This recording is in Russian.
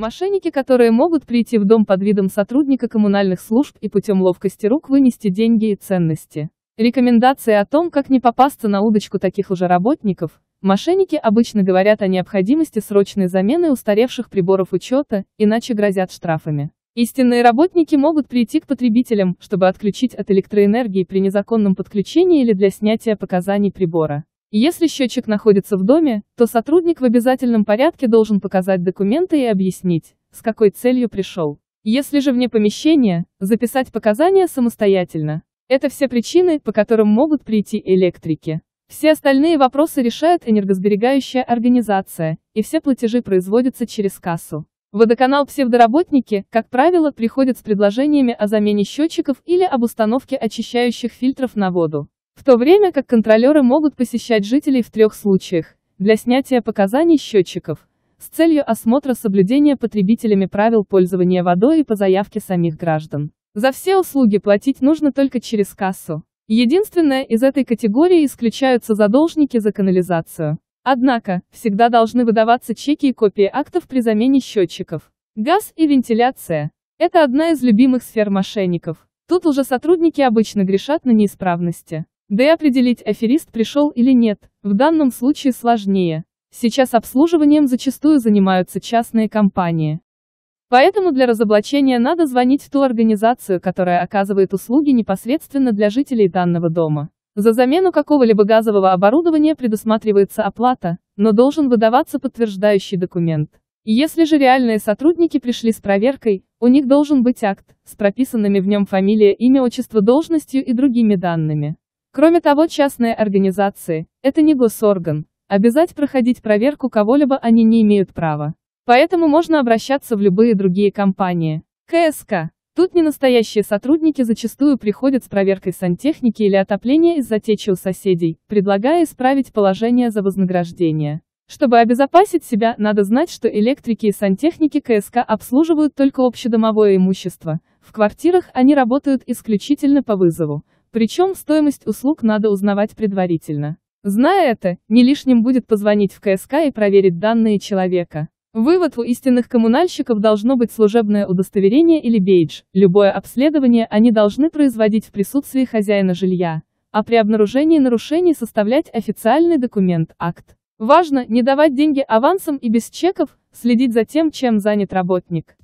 Мошенники, которые могут прийти в дом под видом сотрудника коммунальных служб и путем ловкости рук вынести деньги и ценности. Рекомендации о том, как не попасться на удочку таких уже работников. Мошенники обычно говорят о необходимости срочной замены устаревших приборов учета, иначе грозят штрафами. Истинные работники могут прийти к потребителям, чтобы отключить от электроэнергии при незаконном подключении или для снятия показаний прибора. Если счетчик находится в доме, то сотрудник в обязательном порядке должен показать документы и объяснить, с какой целью пришел. Если же вне помещения, записать показания самостоятельно. Это все причины, по которым могут прийти электрики. Все остальные вопросы решает энергосберегающая организация, и все платежи производятся через кассу. Водоканал псевдоработники, как правило, приходят с предложениями о замене счетчиков или об установке очищающих фильтров на воду. В то время как контролеры могут посещать жителей в 3 случаях: для снятия показаний счетчиков, с целью осмотра соблюдения потребителями правил пользования водой и по заявке самих граждан. За все услуги платить нужно только через кассу. Единственное, из этой категории исключаются задолжники за канализацию. Однако, всегда должны выдаваться чеки и копии актов при замене счетчиков. Газ и вентиляция – это одна из любимых сфер мошенников. Тут уже сотрудники обычно грешат на неисправности. Да и определить, аферист пришел или нет, в данном случае сложнее. Сейчас обслуживанием зачастую занимаются частные компании. Поэтому для разоблачения надо звонить в ту организацию, которая оказывает услуги непосредственно для жителей данного дома. За замену какого-либо газового оборудования предусматривается оплата, но должен выдаваться подтверждающий документ. Если же реальные сотрудники пришли с проверкой, у них должен быть акт, с прописанными в нем фамилия, имя, отчество, должностью и другими данными. Кроме того, частные организации – это не госорган, обязать проходить проверку кого-либо они не имеют права. Поэтому можно обращаться в любые другие компании. КСК. Тут ненастоящие сотрудники зачастую приходят с проверкой сантехники или отопления из-за течи у соседей, предлагая исправить положение за вознаграждение. Чтобы обезопасить себя, надо знать, что электрики и сантехники КСК обслуживают только общедомовое имущество. В квартирах они работают исключительно по вызову. Причем стоимость услуг надо узнавать предварительно. Зная это, не лишним будет позвонить в КСК и проверить данные человека. Вывод: у истинных коммунальщиков должно быть служебное удостоверение или бейдж. Любое обследование они должны производить в присутствии хозяина жилья, а при обнаружении нарушений составлять официальный документ, акт. Важно не давать деньги авансом и без чеков, следить за тем, чем занят работник.